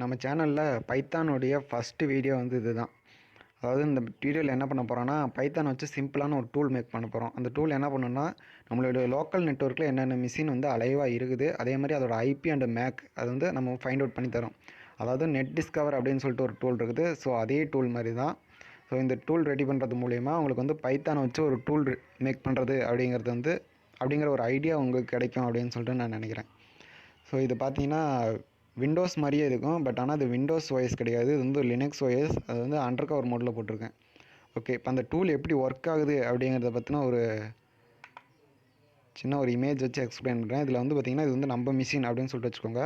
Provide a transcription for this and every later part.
நம்ம சேனலில் பைத்தானுடைய first video வந்து இதுதான். அதாவது இந்த வீடியோவில் என்ன பண்ண போகிறோன்னா, பைத்தான் வச்சு சிம்பிளான ஒரு டூல் மேக் பண்ண போகிறோம். அந்த டூல் என்ன பண்ணுன்னா, நம்மளுடைய லோக்கல் நெட்வொர்க்கில் என்னென்ன மிஷின் வந்து அலைவாக இருக்குது, அதே மாதிரி அதோட ஐபி அண்ட் மேக் அது வந்து நம்ம ஃபைண்ட் அவுட் பண்ணி தரோம். அதாவது நெட் டிஸ்கவர் அப்படின்னு சொல்லிட்டு ஒரு டூல் இருக்குது. ஸோ அதே டூல் மாதிரி தான். ஸோ இந்த டூல் ரெடி பண்ணுறது மூலிமா உங்களுக்கு வந்து பைத்தானை வச்சு ஒரு டூல் மேக் பண்ணுறது அப்படிங்கிற ஒரு ஐடியா உங்களுக்கு கிடைக்கும் அப்படின்னு சொல்லிட்டு நான் நினைக்கிறேன். ஸோ இது பார்த்தீங்கன்னா விண்டோஸ் மாதிரியே இருக்கும். பட் ஆனால் அது விண்டோஸ் ஓஎஸ் கிடையாது. இது வந்து லினக்ஸ் ஓஎஸ். அது வந்து அண்டர் கவர் மோடில் போட்டிருக்கேன். ஓகே, இப்போ அந்த டூல் எப்படி ஒர்க் ஆகுது அப்படிங்கிறத பற்றின ஒரு சின்ன ஒரு இமேஜ் வச்சு எக்ஸ்பிளைன் பண்ணுறேன். இதில் வந்து பார்த்திங்கன்னா இது வந்து நம்ம மிஷின் அப்படின்னு சொல்லிட்டு வச்சுக்கோங்க.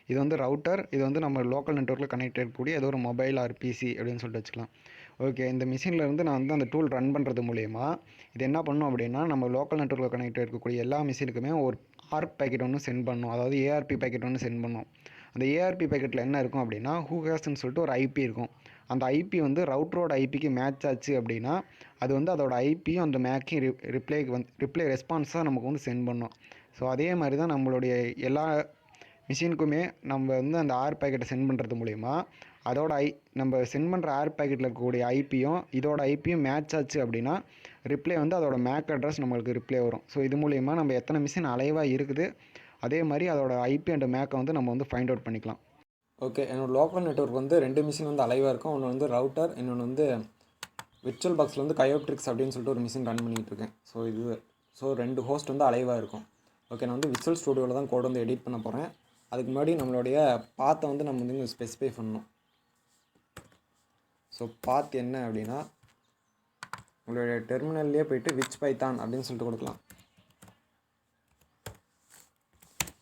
இது வந்து ரவுட்டர். இது வந்து நம்ம லோக்கல் நெட்வொர்க்கில் கனெக்ட் இருக்கக்கூடிய ஏதோ ஒரு மொபைல் ஆர் பிசி அப்படின்னு சொல்லிட்டு வச்சுக்கலாம். ஓகே, இந்த மிஷினில் இருந்து நான் வந்து அந்த டூல் ரன் பண்ணுறது மூலயமா இது என்ன பண்ணணும் அப்படின்னா, நம்ம லோக்கல் நெட்வொர்க்கில் கனெக்ட் இருக்கக்கூடிய எல்லா மிஷினுக்குமே ஒரு ஆர்ப் பேக்கெட் ஒன்று சென்ட் பண்ணணும். அதாவது ஏஆர்பி பேக்கெட் ஒன்று சென்ட் பண்ணணும். அந்த ஏஆர்பி பேக்கெட்டில் என்ன இருக்கும் அப்படின்னா, ஹூஹாஸ்ன்னு சொல்லிட்டு ஒரு ஐபி இருக்கும். அந்த ஐபி வந்து ரவுட்டரோட ஐபிக்கு மேட்ச் ஆச்சு அப்படின்னா அது வந்து அதோட ஐபியும் அந்த மேக்கையும் ரிப்ளை ரெஸ்பான்ஸாக நமக்கு வந்து சென்ட் பண்ணோம். ஸோ அதே மாதிரி தான் நம்மளுடைய எல்லா மிஷினுக்குமே நம்ம வந்து அந்த ஆர் பேக்கெட்டை சென்ட் பண்ணுறது மூலிமா அதோட நம்ம சென்ட் பண்ணுற ஆர் பேக்கெட்டில் இருக்கக்கூடிய ஐபியும் இதோட ஐபியும் மேட்ச் ஆச்சு அப்படின்னா ரிப்ளை வந்து அதோட மேக் அட்ரஸ் நம்மளுக்கு ரிப்ளை வரும். ஸோ இது மூலிமா நம்ம எத்தனை மிஷின் அலைவாக இருக்குது அதே மாதிரி அதோட ஐபி அண்ட் மேக்கை வந்து நம்ம வந்து ஃபைண்ட் அவுட் பண்ணிக்கலாம். ஓகே, என்னோடய லோக்கல் நெட்வொர்க் வந்து 2 மிஷின் வந்து அலைவாக இருக்கும். ஒன்று வந்து ரவுட்டர், இன்னொன்று வந்து விர்ச்சுவல் பாக்ஸில் வந்து கயோப்ட்ரிக்ஸ் அப்படின்னு சொல்லிட்டு ஒரு மிஷின் ரன் பண்ணிகிட்டு இருக்கேன். ஸோ 2 ஹோஸ்ட் வந்து அலைவாக இருக்கும். ஓகே, நான் வந்து விர்ச்சுவல் ஸ்டுடியோவில் தான் கோட் வந்து எடிட் பண்ண போகிறேன். அதுக்கு முன்னாடி நம்மளுடைய பாத்தை வந்து நம்ம வந்து ஸ்பெசிஃபை பண்ணணும். ஸோ பாத் என்ன அப்படின்னா, உங்களுடைய டெர்மினல்லையே போயிட்டு விச் பைத்தான் அப்படின்னு சொல்லிட்டு கொடுக்கலாம்.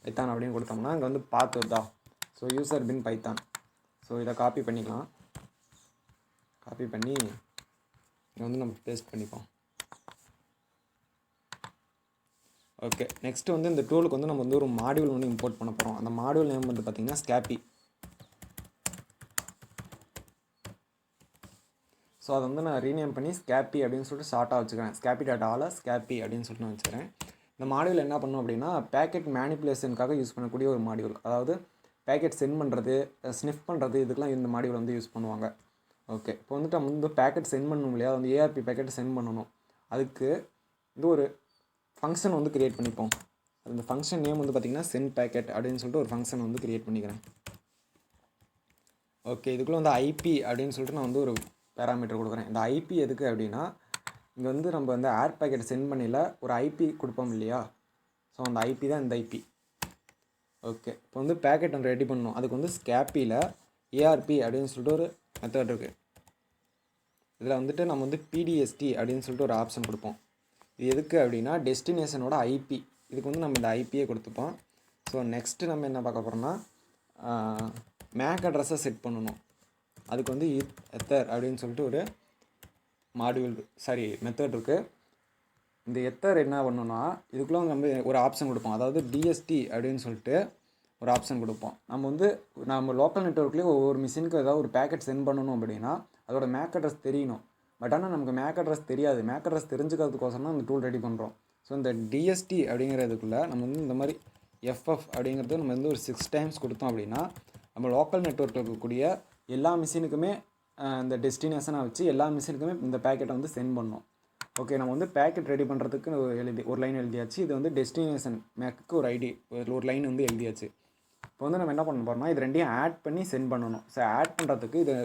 பைத்தான் அப்படின்னு கொடுத்தோம்னா இங்கே வந்து பாத் வருதா. So user bin python. So இதை காப்பி பண்ணிக்கலாம். காப்பி பண்ணி இங்கே வந்து நம்ம பேஸ்ட் பண்ணிப்போம். ஓகே, நெக்ஸ்ட்டு வந்து இந்த டூலுக்கு வந்து நம்ம வந்து ஒரு மாடியூல் வந்து இம்போர்ட் பண்ண போகிறோம். அந்த மாடியூல் நேம் வந்து பார்த்திங்கன்னா ஸ்கேப்பி. ஸோ அதை வந்து நான் ரீநேம் பண்ணி ஸ்கேப்பி அப்படின்னு சொல்லிட்டு ஷார்ட்டாக வச்சுக்கிறேன். ஸ்கேப்பி டாட் ஆல ஸ்கேப்பி அப்படின்னு சொல்லிட்டு நான் வச்சுக்கிறேன். இந்த மாடியூல் என்ன பண்ணணும் அப்படின்னா, பேக்கெட் மேனிப்புலேஷனுக்காக யூஸ் பண்ணக்கூடிய ஒரு மாடியூல். அதாவது பேக்கெட் சென்ட் பண்ணுறது, ஸ்னிஃப் பண்ணுறது, இதுக்கெலாம் இந்த மாடியூல் வந்து யூஸ் பண்ணுவாங்க. ஓகே, இப்போ வந்துட்டு நம்ம வந்து பேக்கெட் சென்ட் பண்ணணும் இல்லையா, வந்து ஏஆர்பி பேக்கெட் சென்ட் பண்ணணும். அதுக்கு இது ஒரு ஃபங்க்ஷன் வந்து க்ரியேட் பண்ணிப்போம். அந்த ஃபங்க்ஷன் நேம் வந்து பார்த்திங்கன்னா சென்ட் பேக்கெட் அப்படின்னு சொல்லிட்டு ஒரு ஃபங்க்ஷன் வந்து க்ரியேட் பண்ணிக்கிறேன். ஓகே, இதுக்குள்ளே வந்து ஐபி அப்படின்னு சொல்லிட்டு நான் வந்து ஒரு பேராமீட்டர் கொடுக்குறேன். இந்த ஐபி எதுக்கு அப்படின்னா, இங்கே வந்து நம்ம வந்து ஏர் பேக்கெட் சென்ட் பண்ணியில் ஒரு ஐபி கொடுப்போம் இல்லையா. ஸோ அந்த ஐபி தான் இந்த ஐபி. ஓகே, இப்போ வந்து பேக்கெட் ஒன்று ரெடி பண்ணணும். அதுக்கு வந்து ஸ்கேப்பியில் ஏஆர்பி அப்படின்னு சொல்லிட்டு ஒரு மெத்தட் இருக்குது. இதில் வந்துட்டு நம்ம வந்து பிடிஎஸ்டி அப்படின்னு சொல்லிட்டு ஒரு ஆப்ஷன் கொடுப்போம். இது எதுக்கு அப்படின்னா, டெஸ்டினேஷனோட ஐபி. இதுக்கு வந்து நம்ம இந்த ஐபியை கொடுத்துப்போம். ஸோ நெக்ஸ்ட்டு நம்ம என்ன பார்க்க போகிறோம்னா, மேக் அட்ரஸை செட் பண்ணணும். அதுக்கு வந்து எத்தர் அப்படின்னு சொல்லிட்டு ஒரு மெத்தட் இருக்குது. இந்த எத்தர் என்ன பண்ணணும்னா, இதுக்குள்ளே நம்ம ஒரு ஆப்ஷன் கொடுப்போம். அதாவது டிஎஸ்டி அப்படின்னு சொல்லிட்டு ஒரு ஆப்ஷன் கொடுப்போம். நம்ம லோக்கல் நெட்வொர்க்லேயே ஒவ்வொரு மிஷினுக்கு ஏதாவது ஒரு பேக்கெட் சென்ட் பண்ணணும் அப்படின்னா அதோட மேக் அட்ரஸ் தெரியணும். பட் ஆனால் நமக்கு மேக் அட்ரஸ் தெரியாது. மேக் அட்ரஸ் தெரிஞ்சுக்கிறதுக்கோசரம் தான் இந்த டூல் ரெடி பண்ணுறோம். ஸோ இந்த டிஎஸ்டி அப்படிங்கிறதுக்குள்ளே நம்ம வந்து இந்த மாதிரி எஃப்எஃப் அப்படிங்கிறது நம்ம வந்து ஒரு 6 டைம்ஸ் கொடுத்தோம் அப்படின்னா நம்ம லோக்கல் நெட்வொர்க்கில் இருக்கக்கூடிய எல்லா மிஷினுக்குமே இந்த டெஸ்டினேஷனை வச்சு எல்லா மிஷினுக்குமே இந்த பேக்கெட்டை வந்து சென்ட் பண்ணோம். ஓகே, நம்ம வந்து பேக்கெட் ரெடி பண்ணுறதுக்கு ஒரு லைன் எழுதியாச்சு. இது வந்து டெஸ்டினேஷன் மேக்கு ஒரு லைன் வந்து எழுதியாச்சு. இப்போ வந்து நம்ம என்ன பண்ண போகிறோம்னா, இது ரெண்டையும் ஆட் பண்ணி சென்ட் பண்ணணும். ஸோ ஆட் பண்ணுறதுக்கு இது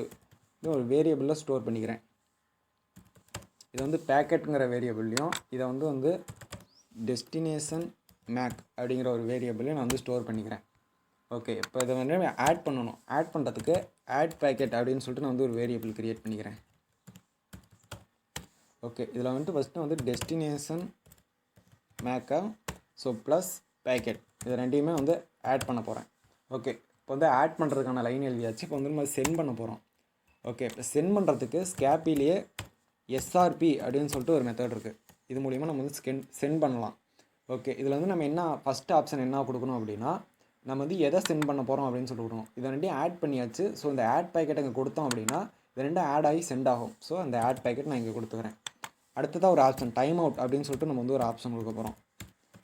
ஒரு வேரியபிளில் ஸ்டோர் பண்ணிக்கிறேன். இது வந்து பேக்கெட்டுங்கிற வேரியபிள்லையும் இதை வந்து டெஸ்டினேஷன் மேக் அப்படிங்கிற ஒரு வேரியபிளையும் நான் வந்து ஸ்டோர் பண்ணிக்கிறேன். ஓகே, இப்போ இதை வந்து ஆட் பண்ணணும். ஆட் பண்ணுறதுக்கு ஆட் பேக்கெட் அப்படின்னு சொல்லிட்டு நான் வந்து ஒரு வேரியபிள் க்ரியேட் பண்ணிக்கிறேன். ஓகே, இதில் வந்துட்டு ஃபஸ்ட்டு வந்து டெஸ்டினேஷன் மேக்கா ப்ளஸ் பேக்கெட் இது ரெண்டையுமே வந்து ஆட் பண்ண போகிறேன். ஓகே, இப்போ வந்து ஆட் பண்ணுறதுக்கான லைன் எழுதியாச்சு. இப்போ வந்து நம்ம சென்ட் பண்ண போகிறோம். ஓகே, இப்போ சென்ட் பண்ணுறதுக்கு ஸ்கேப்பிலேயே எஸ்ஆர்பி அப்படின்னு சொல்லிட்டு ஒரு மெத்தட் இருக்குது. இது மூலிமா நம்ம வந்து சென்ட் பண்ணலாம். ஓகே, இதில் வந்து நம்ம ஃபஸ்ட்டு ஆப்ஷன் என்ன கொடுக்கணும் அப்படின்னா, நம்ம வந்து எதை சென்ட் பண்ண போகிறோம் அப்படின்னு சொல்லி கொடுக்கணும். இதை ரெண்டையும் ஆட் பண்ணியாச்சு. ஸோ இந்த ஆட் பேக்கெட் இங்கே கொடுத்தோம் அப்படின்னா இது ரெண்டும் ஆட் ஆகி சென்ட் ஆகும். ஸோ அந்த ஆட் பேக்கெட் நான் இங்கே கொடுத்துக்கிறேன். அடுத்ததாக ஒரு ஆப்ஷன் டைம் அவுட் அப்படின்னு சொல்லிட்டு நம்ம வந்து ஒரு ஆப்ஷன் கொடுக்க போகிறோம்.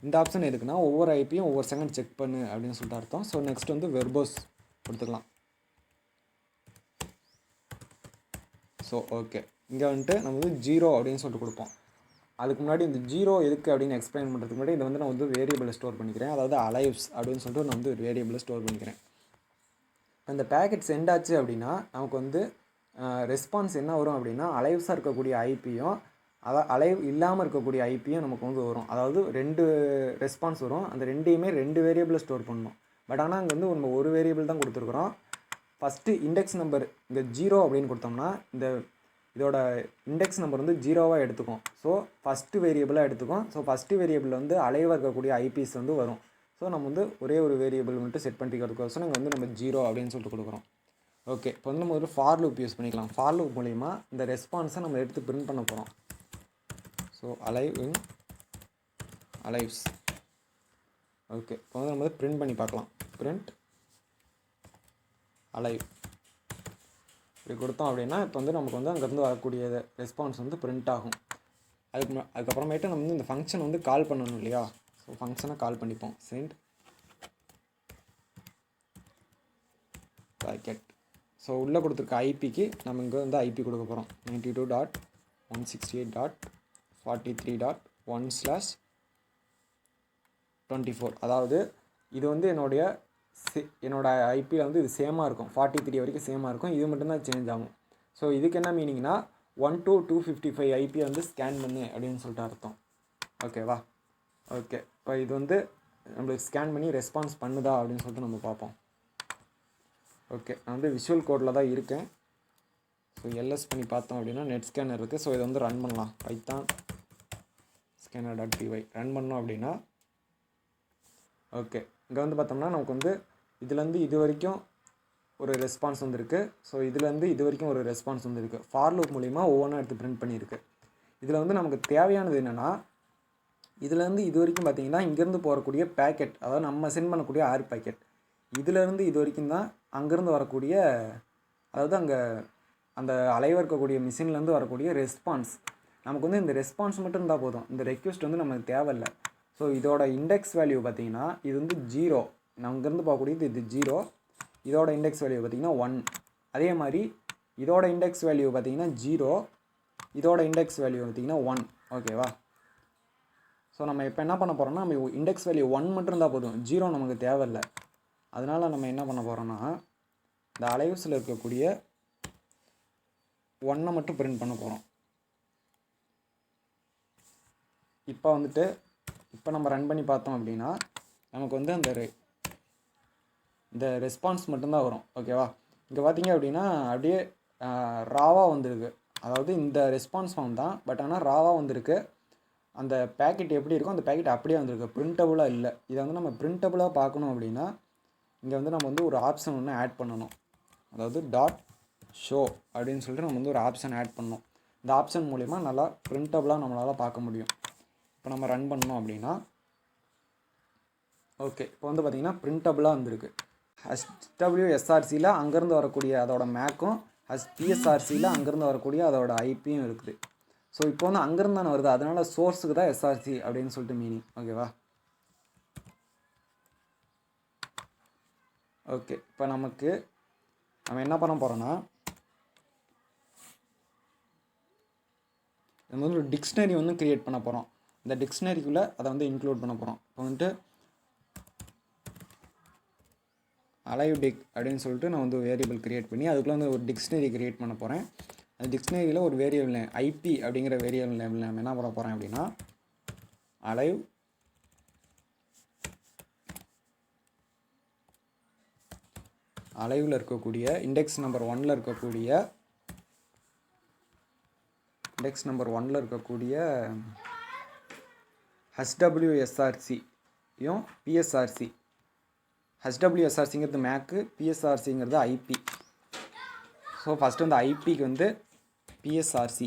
இந்த ஆப்ஷன் எதுக்குன்னா, ஒவ்வொரு ஐபியும் ஒவ்வொரு செகண்ட் செக் பண்ணு அப்படின்னு சொல்லிட்டு அர்த்தம். ஸோ நெக்ஸ்ட் வந்து வெர்போஸ் கொடுத்துக்கலாம். ஸோ ஓகே, இங்கே வந்துட்டு நம்ம வந்து 0 அப்படின்னு சொல்லிட்டு கொடுப்போம். அதுக்கு முன்னாடி இந்த 0 எதுக்கு அப்படின்னு எக்ஸ்பிளைன் பண்ணுறதுக்கு முன்னாடி இதை வந்து நான் வந்து வேரியபிளை ஸ்டோர் பண்ணிக்கிறேன். அதாவது அலைவ்ஸ் அப்படின்னு சொல்லிட்டு நான் வந்து ஒரு வேரியபிளை ஸ்டோர் பண்ணிக்கிறேன். அந்த பேக்கெட் சென்ட் ஆச்சு அப்படின்னா நமக்கு வந்து ரெஸ்பான்ஸ் என்ன வரும் அப்படின்னா, அலைவ்ஸாக இருக்கக்கூடிய ஐபியும் அலைவ் இல்லாமல் இருக்கக்கூடிய ஐபியும் நமக்கு வந்து வரும். அதாவது 2 ரெஸ்பான்ஸ் வரும். அந்த ரெண்டையுமே 2 வேரியபிளை ஸ்டோர் பண்ணணும். பட் ஆனால் அங்கே வந்து நம்ம ஒரு வேரியபிள் தான் கொடுத்துருக்குறோம். ஃபஸ்ட்டு இண்டெக்ஸ் நம்பர் இங்கே 0 அப்படின்னு கொடுத்தோம்னா இதோட இண்டெக்ஸ் நம்பர் வந்து 0வாக எடுத்துக்கும். ஸோ ஃபஸ்ட்டு வேரியபிளாக எடுத்துக்கும். ஸோ ஃபஸ்ட்டு வேரியபிள் வந்து அலைவாக இருக்கக்கூடிய ஐபிஸ் வந்து வரும். ஸோ நம்ம வந்து ஒரே ஒரு வேரியபிள் வந்துட்டு செட் பண்ணிக்கிறதுக்கோசம் நாங்கள் வந்து நம்ம 0 அப்படின்னு சொல்லிட்டு கொடுக்குறோம். ஓகே, இப்போ வந்து நம்ம ஒரு ஃபார் லூப் யூஸ் பண்ணிக்கலாம். ஃபார் லூப் மூலிமா இந்த ரெஸ்பான்ஸை நம்ம எடுத்து பிரிண்ட் பண்ண போகிறோம். ஸோ அலைவ்ஸ். ஓகே, இப்போ வந்து நம்ம வந்து பிரிண்ட் பண்ணி பார்க்கலாம். பிரிண்ட் அலைவ் இப்படி கொடுத்தோம் அப்படின்னா இப்போ வந்து நமக்கு வந்து அங்கேருந்து வரக்கூடிய ரெஸ்பான்ஸ் வந்து பிரிண்ட் ஆகும். அதுக்கப்புறமேட்டு நம்ம வந்து இந்த ஃபங்க்ஷன் வந்து கால் பண்ணணும் இல்லையா? ஸோ ஃபங்க்ஷனை கால் பண்ணிப்போம். Send packet. ஸோ உள்ளே கொடுத்துருக்க ஐபிக்கு நம்ம இங்கே வந்து ஐபி கொடுக்க போகிறோம். 92.168.1/24. அதாவது இது வந்து என்னோட ஐபியில் வந்து இது சேமாக இருக்கும். 43 வரைக்கும் சேமாக இருக்கும். இது மட்டும்தான் சேஞ்ச் ஆகும். ஸோ இதுக்கு என்ன மீனிங்னா 1 to 255 ஐபியை வந்து ஸ்கேன் பண்ணு அப்படின்னு சொல்லிட்டு அர்த்தம். ஓகேவா? ஓகே, இப்போ இது வந்து நம்மளுக்கு ஸ்கேன் பண்ணி ரெஸ்பான்ஸ் பண்ணுதா அப்படின்னு சொல்லிட்டு நம்ம பார்ப்போம். ஓகே, நான் வந்து விஷுவல் கோடில் தான் இருக்கேன். ஸோ எல்எஸ் பண்ணி பார்த்தோம் அப்படின்னா நெட் ஸ்கேனர் இருக்குது. ஸோ இதை வந்து ரன் பண்ணலாம். பைத்தான் scanner.py ரன் பண்ணோம் அப்படின்னா ஓகே, இங்கே வந்து பார்த்தோம்னா நமக்கு வந்து இதுலேருந்து இது வரைக்கும் ஒரு ரெஸ்பான்ஸ் வந்துருக்கு. ஸோ இதுலேருந்து இது வரைக்கும் ஒரு ரெஸ்பான்ஸ் வந்துருக்கு. ஃபார் லூப் மூலிமா ஒவ்வொன்றா எடுத்து பிரிண்ட் பண்ணியிருக்கு. இதில் வந்து நமக்கு தேவையானது என்னென்னா, இதுலேருந்து இது வரைக்கும் பார்த்தீங்கன்னா இங்கேருந்து போகக்கூடிய பேக்கெட், அதாவது நம்ம சென்ட் பண்ணக்கூடிய ஆர் பேக்கெட், இதிலேருந்து இது வரைக்கும் தான் அங்கேருந்து வரக்கூடிய, அதாவது அங்கே அந்த அலைவாக இருக்கக்கூடிய மிஷின்லேருந்து வரக்கூடிய ரெஸ்பான்ஸ். நமக்கு வந்து இந்த ரெஸ்பான்ஸ் மட்டும் இருந்தால் போதும். இந்த ரெக்வெஸ்ட் வந்து நமக்கு தேவையில்லை. ஸோ இதோட இண்டெக்ஸ் வேல்யூ பார்த்திங்கன்னா இது வந்து 0. அங்கேருந்து பார்க்கக்கூடியது இது 0. இதோட இண்டெக்ஸ் வேல்யூ பார்த்திங்கன்னா 1. அதே மாதிரி இதோட இண்டெக்ஸ் வேல்யூ பார்த்திங்கன்னா 0. இதோட இண்டெக்ஸ் வேல்யூ பார்த்திங்கன்னா 1. ஓகேவா? ஸோ நம்ம இப்போ என்ன பண்ண போகிறோம்னா, நம்ம இண்டெக்ஸ் வேல்யூ 1 மட்டும் இருந்தால் போதும். 0 நமக்கு தேவையில்லை. அதனால் நம்ம என்ன பண்ண போகிறோம்னா, இந்த அலைவ்ஸில் இருக்கக்கூடிய 1 மட்டும் பிரிண்ட் பண்ண போகிறோம். இப்போ நம்ம ரன் பண்ணி பார்த்தோம் அப்படின்னா நமக்கு வந்து இந்த ரெஸ்பான்ஸ் மட்டும்தான் வரும். ஓகேவா? இங்கே பார்த்தீங்க அப்படின்னா அப்படியே ராவாக வந்திருக்கு. அதாவது இந்த ரெஸ்பான்ஸ் ஃபார்ம் தான், பட் ஆனால் ராவாக வந்திருக்கு. அந்த பேக்கெட் எப்படி இருக்கும், அந்த பேக்கெட் அப்படியே வந்திருக்கு. பிரிண்டபுளாக இல்லை. இதை வந்து நம்ம பிரிண்டபுளாக பார்க்கணும் அப்படின்னா இங்கே வந்து நம்ம வந்து ஒரு ஆப்ஷன் ஒன்று ஆட் பண்ணணும். அதாவது .show அப்படின்னு சொல்லிட்டு நம்ம வந்து ஒரு ஆப்ஷன் ஆட் பண்ணணும். இந்த ஆப்ஷன் மூலிமா நல்லா பிரிண்டபுளாக நம்மளால் பார்க்க முடியும். இப்போ நம்ம ரன் பண்ணோம் அப்படின்னா ஓகே, இப்போ வந்து பார்த்திங்கன்னா பிரிண்டபுளாக வந்திருக்கு. HWSRCயில் அங்கேருந்து வரக்கூடிய அதோட மேக்கும், PSRCயில் அங்கேருந்து வரக்கூடிய அதோட ஐபியும் இருக்குது. ஸோ இப்போ வந்து அங்கேருந்து தானே வருது, அதனால் சோர்ஸுக்கு தான் SRC அப்படின்னு சொல்லிட்டு மீனிங். ஓகேவா? ஓகே, இப்போ நம்ம என்ன பண்ண போகிறோன்னா, நம்ம வந்து ஒரு டிக்ஷனரி வந்து க்ரியேட் பண்ண போகிறோம். இந்த டிக்ஷனரிக்குள்ளே அதை வந்து இன்க்ளூட் பண்ண போகிறோம். இப்போ வந்துட்டு அலைவ் டிக் அப்படின்னு சொல்லிட்டு நான் வந்து வேரியபிள் க்ரியேட் பண்ணி அதுக்குள்ளே வந்து ஒரு டிக்ஷனரி க்ரியேட் பண்ண போகிறேன். அந்த டிக்ஷனரியில் ஒரு வேரியபிள் நேம் ஐபி அப்படிங்கிற வேரியபிள் நேம் நம்ம என்ன பண்ண போகிறேன் அப்படின்னா, அலைவில் இருக்கக்கூடிய இண்டெக்ஸ் நம்பர் 1ல் இருக்கக்கூடிய HWSRCயும் PSRC. HWSRCங்கிறது மேக்கு, PSRCங்கிறது ஐபி. ஸோ ஃபஸ்ட்டு வந்து ஐபிக்கு வந்து PSRC.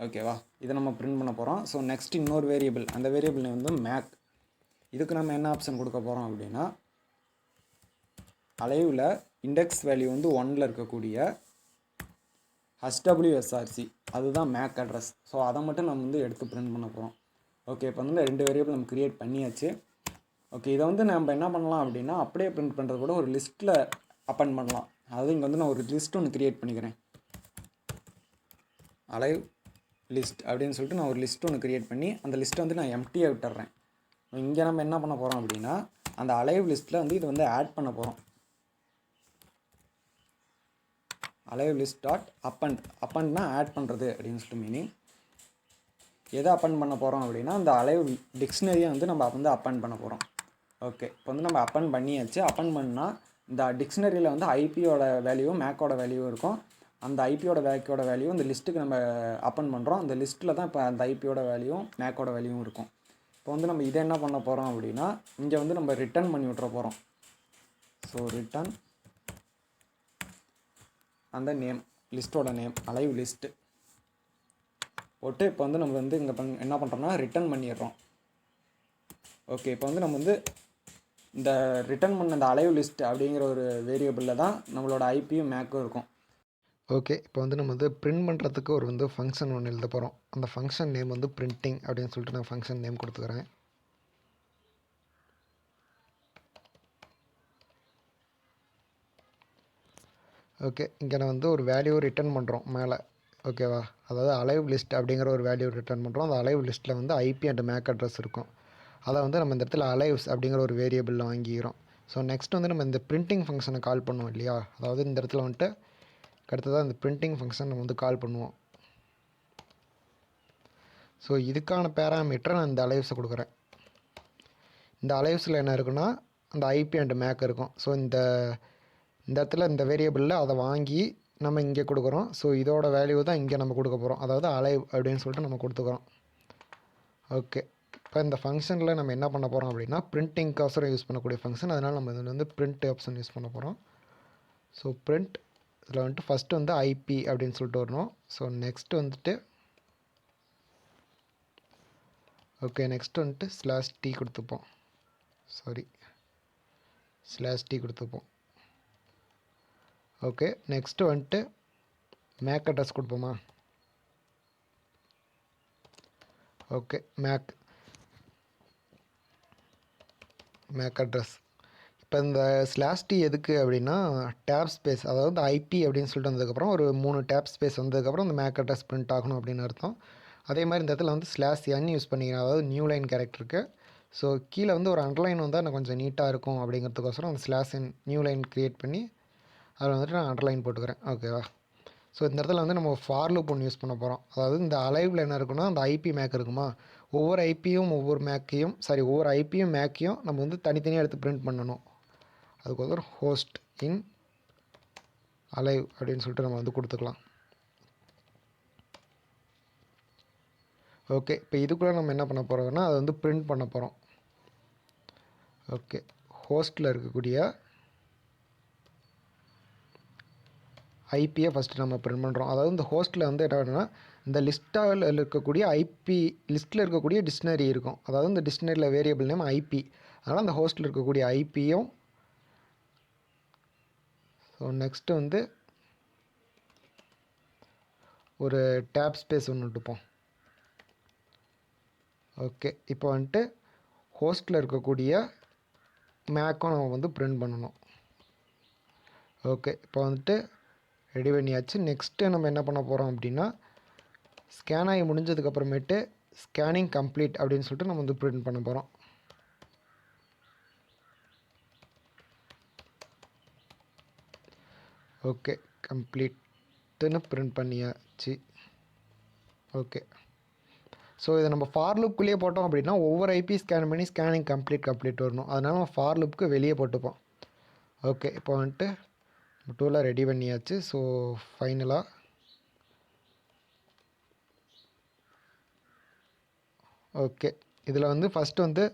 ஓகேவா? இதை நம்ம பிரிண்ட் பண்ண போகிறோம். ஸோ நெக்ஸ்ட் இன்னொரு வேரியபிள், அந்த வேரியபிள் நேம் வந்து மேக். இதுக்கு நம்ம என்ன ஆப்ஷன் கொடுக்க போகிறோம் அப்படின்னா, அலைவில் இண்டெக்ஸ் வேல்யூ வந்து 1ல் இருக்கக்கூடிய HWSRC, அதுதான் மேக் அட்ரஸ். ஸோ அதை மட்டும் நம்ம வந்து எடுத்து பிரிண்ட் பண்ண போகிறோம். ஓகே, இப்போ வந்து 2 வேரியபிள் நம்ம க்ரியேட் பண்ணியாச்சு. ஓகே, இதை வந்து நம்ம என்ன பண்ணலாம் அப்படின்னா, அப்படியே பிரிண்ட் பண்ணுறது கூட ஒரு லிஸ்ட்டில் அப்பன் பண்ணலாம். அதாவது இங்கே வந்து நான் ஒரு லிஸ்ட் ஒன்று க்ரியேட் பண்ணிக்கிறேன். அலைவ் லிஸ்ட் அப்படின்னு சொல்லிட்டு நான் ஒரு லிஸ்ட் ஒன்று க்ரியேட் பண்ணி அந்த லிஸ்ட்டை வந்து நான் எம்டியாக விட்டுறேன். இங்கே நம்ம என்ன பண்ண போகிறோம் அப்படின்னா அந்த அலைவ் லிஸ்ட்டில் வந்து இதை வந்து ஆட் பண்ண போகிறோம். அலைவ் லிஸ்ட் டாட் அப்பண்ட்னா ஆட் பண்ணுறது அப்படின்னு சொல்லிட்டு மீனிங். எதை அப்பண்ட் பண்ண போகிறோம் அப்படின்னா அந்த அலைவ் டிக்ஷனரியை வந்து நம்ம வந்து அப்பண்ட் பண்ண போகிறோம். ஓகே, இப்போ வந்து நம்ம அப்பண்ட் பண்ணியாச்சு. அப்பண்ட் பண்ணால் இந்த டிக்ஷனரியில் வந்து ஐபியோட வேல்யூவும் மேக்கோட வேல்யூவும் இருக்கும். அந்த ஐபியோட மேக்கோட வேல்யூ இந்த லிஸ்ட்டுக்கு நம்ம அப்பண்ட் பண்ணுறோம். அந்த லிஸ்ட்டில் தான் இப்போ அந்த ஐபியோட வேல்யூவும் மேக்கோட வேல்யூவும் இருக்கும். இப்போ வந்து நம்ம இதை என்ன பண்ண போகிறோம் அப்படின்னா இங்கே வந்து நம்ம ரிட்டர்ன் பண்ணி விட்ற போகிறோம். ஸோ ரிட்டர்ன் அந்த நேம், லிஸ்ட்டோட நேம் அலைவ் லிஸ்ட்டு போட்டு இப்போ வந்து நம்ம வந்து இங்கே என்ன பண்ணுறோம்னா ரிட்டர்ன் பண்ணிடுறோம். ஓகே, இப்போ வந்து நம்ம வந்து இந்த ரிட்டர்ன் பண்ண இந்த அலைவ் லிஸ்ட் அப்படிங்கிற ஒரு வேரியபிளில் தான் நம்மளோட ஐபியும் மேக்கும் இருக்கும். ஓகே, இப்போ வந்து நம்ம வந்து பிரிண்ட் பண்ணுறதுக்கு ஒரு வந்து ஃபங்க்ஷன் ஒன்று எழுத போகிறோம். அந்த ஃபங்க்ஷன் நேம் வந்து பிரிண்டிங் அப்படின்னு சொல்லிட்டு நான் ஃபங்க்ஷன் நேம் கொடுத்துக்கிறேன். ஓகே, இங்கே நான் வந்து ஒரு வேல்யூ ரிட்டர்ன் பண்ணுறோம் மேலே. ஓகேவா, அதாவது அலைவ் லிஸ்ட் அப்படிங்கிற ஒரு வேல்யூ ரிட்டர்ன் பண்ணுறோம். அந்த அலைவ் லிஸ்ட்டில் வந்து ஐபி அண்ட் மேக் அட்ரஸ் இருக்கும். அதை வந்து நம்ம இந்த இடத்துல அலைவ்ஸ் அப்படிங்கிற ஒரு வேரியபிளில் வாங்கிக்கிறோம். ஸோ நெக்ஸ்ட் வந்து நம்ம இந்த பிரிண்டிங் ஃபங்க்ஷனை கால் பண்ணுவோம் இல்லையா, அதாவது இந்த இடத்துல வந்துட்டு அடுத்ததாக இந்த பிரிண்டிங் ஃபங்க்ஷன் நம்ம வந்து கால் பண்ணுவோம். ஸோ இதுக்கான பேராமீட்டரை நான் இந்த அலைவ்ஸை கொடுக்குறேன். இந்த அலைவ்ஸில் என்ன இருக்குன்னா அந்த ஐபி அண்ட் மேக் இருக்கும். ஸோ இந்த இடத்துல இந்த வேரியபிளில் அதை வாங்கி நம்ம இங்கே கொடுக்குறோம். ஸோ இதோட வேல்யூ தான் இங்கே நம்ம கொடுக்க போகிறோம், அதாவது அலைவ் அப்படின்னு சொல்லிட்டு நம்ம கொடுத்துக்கிறோம். ஓகே, இப்போ இந்த ஃபங்க்ஷனில் நம்ம என்ன பண்ண போகிறோம் அப்படின்னா பிரிண்டிங்காசரம் யூஸ் பண்ணக்கூடிய ஃபங்க்ஷன். அதனால் நம்ம இதில் வந்து பிரிண்ட் ஆப்ஷன் யூஸ் பண்ண போகிறோம். ஸோ பிரிண்ட் இதில் வந்துட்டு ஃபஸ்ட்டு வந்து ஐபி அப்படின்னு சொல்லிட்டு வரணும். ஸோ நெக்ஸ்ட் வந்துட்டு ஓகே, நெக்ஸ்ட் வந்துட்டு /t கொடுத்துப்போம். /t கொடுத்துப்போம். ஓகே, நெக்ஸ்ட்டு வந்துட்டு மேக் அட்ரஸ் கொடுப்போமா. Okay, MAC address. இப்போ இந்த /t எதுக்கு அப்படின்னா டேப் ஸ்பேஸ், அதாவது ஐபி அப்படின்னு சொல்லிட்டு வந்ததுக்கப்புறம் ஒரு 3 டேப் ஸ்பேஸ் வந்ததுக்கப்புறம் இந்த மேக் அட்ரஸ் பிரிண்ட் ஆகணும் அப்படின்னு அர்த்தம். அதே மாதிரி இந்த இடத்துல வந்து /n யூஸ் பண்ணிக்கிறேன், அதாவது நியூ லைன் கேரக்டருக்கு. ஸோ கீழே வந்து ஒரு அண்டர்லைன் வந்தால் எனக்கு கொஞ்சம் நீட்டாக இருக்கும் அப்படிங்கிறதுக்கோசரம் அந்த /n நியூ லைன் க்ரியேட் பண்ணி அதில் வந்துட்டு நான் அண்டர்லைன் போட்டுக்கிறேன். ஓகேவா, ஸோ இந்த இடத்துல வந்து நம்ம ஃபார் லூப் ஒன்று யூஸ் பண்ண போகிறோம். அதாவது இந்த அலைவில் என்ன இருக்குன்னா அந்த ஐபி மேக் இருக்குமா, ஒவ்வொரு ஐபியும் ஒவ்வொரு ஐபியும் மேக்கையும் நம்ம வந்து தனித்தனியாக எடுத்து பிரிண்ட் பண்ணணும். அதுக்கோசரம் ஹோஸ்ட் இன் அலைவ் அப்படின்னு சொல்லிட்டு நம்ம வந்து கொடுத்துக்கலாம். ஓகே, இப்போ இதுக்குள்ளே நம்ம என்ன பண்ண போகிறோம்னா அதை வந்து பிரிண்ட் பண்ண போகிறோம். ஓகே, ஹோஸ்ட்டில் இருக்கக்கூடிய ஐபியை ஃபஸ்ட்டு நம்ம பிரிண்ட் பண்ணுறோம். அதாவது இந்த ஹோஸ்ட்டில் வந்து என்ன வேணும்னா இந்த லிஸ்ட்டில் இருக்கக்கூடிய ஐபி லிஸ்ட்டில் இருக்கக்கூடிய டிக்ஷனரி இருக்கும். அதாவது இந்த டிக்ஷனரியில் வேரியபிள் நேம் ஐபி, அதனால் அந்த ஹோஸ்ட்டில் இருக்கக்கூடிய ஐபியும். ஸோ நெக்ஸ்ட்டு வந்து ஒரு டேப் ஸ்பேஸ் ஒன்று விட்டுப்போம். ஓகே, இப்போ வந்துட்டு ஹோஸ்ட்டில் இருக்கக்கூடிய மேக்கும் நம்ம வந்து பிரிண்ட் பண்ணணும். ஓகே, இப்போ வந்துட்டு ரெடி பண்ணியாச்சு. நெக்ஸ்ட்டு நம்ம என்ன பண்ண போகிறோம் அப்படின்னா ஸ்கேன் ஆகி முடிஞ்சதுக்கப்புறமேட்டு ஸ்கேனிங் கம்ப்ளீட் அப்படின்னு சொல்லிட்டு நம்ம வந்து பிரிண்ட் பண்ண போகிறோம். ஓகே, கம்ப்ளீட்டுன்னு பிரிண்ட் பண்ணியாச்சு. ஓகே, ஸோ இதை நம்ம ஃபார் லூப்குள்ளேயே போட்டோம் அப்படின்னா ஒவ்வொரு ஐபி ஸ்கேன் பண்ணி ஸ்கேனிங் கம்ப்ளீட் வரணும். அதனால் நம்ம ஃபார் லூப்புக்கு வெளியே போட்டுப்போம். ஓகே, இப்போ வந்துட்டு டூலாக ரெடி பண்ணியாச்சு. ஸோ ஃபைனலாக ஓகே, இதில் வந்து ஃபஸ்ட்டு வந்து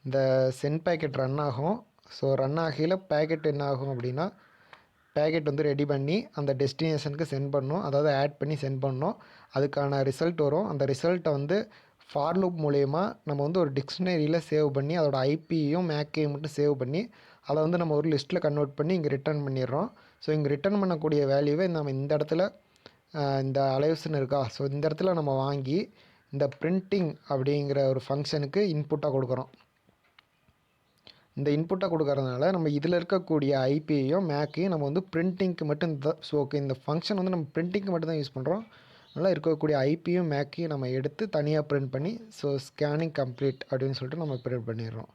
இந்த சென்ட் பேக்கெட் ரன் ஆகும். ஸோ ரன் ஆகையில் பேக்கெட் என்ன ஆகும் அப்படின்னா பேக்கெட் வந்து ரெடி பண்ணி அந்த டெஸ்டினேஷனுக்கு சென்ட் பண்ணணும், அதாவது ஆட் பண்ணி சென்ட் பண்ணணும். அதுக்கான ரிசல்ட் வரும். அந்த ரிசல்ட்டை வந்து ஃபார் லூப் மூலயமா நம்ம வந்து ஒரு டிக்ஷனரியில் சேவ் பண்ணி அதோட ஐபியும் மேக்கையும் மட்டும் சேவ் பண்ணி அதை வந்து நம்ம ஒரு லிஸ்ட்டில் கன்வெர்ட் பண்ணி இங்கே ரிட்டர்ன் பண்ணிடுறோம். ஸோ இங்கே ரிட்டர்ன் பண்ணக்கூடிய வேல்யூவை நம்ம இந்த இடத்துல இந்த அலைவ்ஸ்ன்னு இருக்கா, ஸோ இந்த இடத்துல நம்ம வாங்கி இந்த பிரிண்டிங் அப்படிங்கிற ஒரு ஃபங்க்ஷனுக்கு இன்புட்டாக கொடுக்குறோம். இந்த இன்புட்டாக கொடுக்கறதுனால நம்ம இதில் இருக்கக்கூடிய ஐபியையும் மேக்கையும் நம்ம வந்து பிரிண்டிங்க்கு மட்டும் ஸோ ஓகே, இந்த ஃபங்க்ஷன் வந்து நம்ம பிரிண்டிங்க்கு மட்டும் தான் யூஸ் பண்ணுறோம். அதனால் இருக்கக்கூடிய ஐபியும் மேக்கையும் நம்ம எடுத்து தனியாக பிரிண்ட் பண்ணி ஸோ ஸ்கேனிங் கம்ப்ளீட் அப்படின்னு சொல்லிட்டு நம்ம பிரிண்ட் பண்ணிடுறோம்.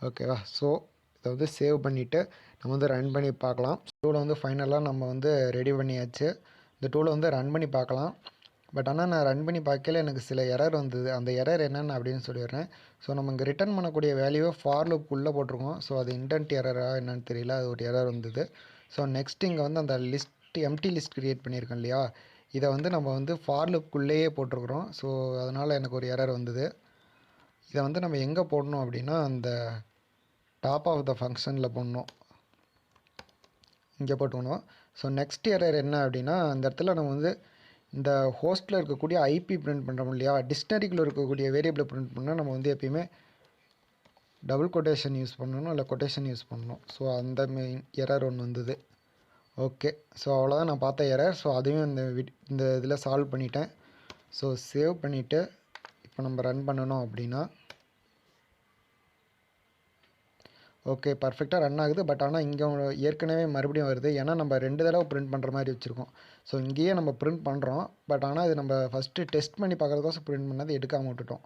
ஓகேவா? ஸோ இதை வந்து சேவ் பண்ணிவிட்டு நம்ம வந்து ரன் பண்ணி பார்க்கலாம். டூலை வந்து ஃபைனலாக நம்ம வந்து ரெடி பண்ணியாச்சு. இந்த டூலை வந்து ரன் பண்ணி பார்க்கலாம். பட் ஆனால் நான் ரன் பண்ணி பார்க்கல எனக்கு சில எரர் வந்தது. அந்த எரர் என்னென்னு அப்படின்னு சொல்லிடுறேன். ஸோ நம்ம இங்கே ரிட்டர்ன் பண்ணக்கூடிய வேல்யூவை ஃபார் லூப்புக்குள்ளே போட்டிருக்கோம். ஸோ அது இன்டென்ட் எரரா என்னன்னு தெரியல, அது ஒரு எரர் வந்தது. ஸோ நெக்ஸ்ட் இங்கே வந்து அந்த லிஸ்ட் எம்டி லிஸ்ட் க்ரியேட் பண்ணியிருக்கோம் இல்லையா, இதை வந்து நம்ம வந்து ஃபார் லூப்புக்குள்ளேயே போட்டிருக்கிறோம். ஸோ அதனால் எனக்கு ஒரு எரர் வந்தது. இதை வந்து நம்ம எங்கே போடணும் அப்படின்னா அந்த டாப் ஆஃப் த ஃபங்க்ஷனில் போடணும், இங்கே போட்டுக்கணும். ஸோ நெக்ஸ்ட் எரர் என்ன அப்படின்னா அந்த இடத்துல நம்ம வந்து இந்த ஹோஸ்ட்டில் இருக்கக்கூடிய ஐபி பிரிண்ட் பண்ணுறோம் இல்லையா, டிக்ஷனரிக்குள்ளே இருக்கக்கூடிய வேரியபிளை பிரிண்ட் பண்ணால் நம்ம வந்து எப்பயுமே டபுள் கொட்டேஷன் யூஸ் பண்ணணும், இல்லை கொட்டேஷன் யூஸ் பண்ணணும். ஸோ அந்த மெயின் எரர் ஒன்று வந்தது. ஓகே, ஸோ அவ்வளோதான் நான் பார்த்த எரர். ஸோ அதையும் இந்த இதில் சால்வ் பண்ணிட்டேன். ஸோ சேவ் பண்ணிவிட்டு இப்போ நம்ம ரன் பண்ணணும் அப்படின்னா ஓகே பர்ஃபெக்டாக ரன் ஆகுது. பட் ஆனால் இங்கே ஏற்கனவே மறுபடியும் வருது. ஏன்னா நம்ம 2 தடவை பிரிண்ட் பண்ணுற மாதிரி வச்சுருக்கோம். ஸோ இங்கேயே நம்ம பிரிண்ட் பண்ணுறோம். பட் ஆனால் இது நம்ம ஃபஸ்ட்டு டெஸ்ட் பண்ணி பார்க்குறதுக்கோசம் பிரிண்ட் பண்ணது எடுக்காமல் விட்டுட்டோம்.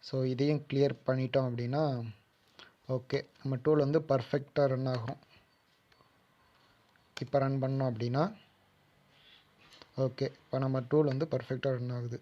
ஸோ இதையும் கிளியர் பண்ணிட்டோம் அப்படின்னா ஓகே, நம்ம டூல் வந்து பர்ஃபெக்டாக ரன் ஆகும். இப்போ ரன் பண்ணோம் அப்படின்னா ஓகே, இப்போ நம்ம டூல் வந்து பர்ஃபெக்டாக ரன் ஆகுது.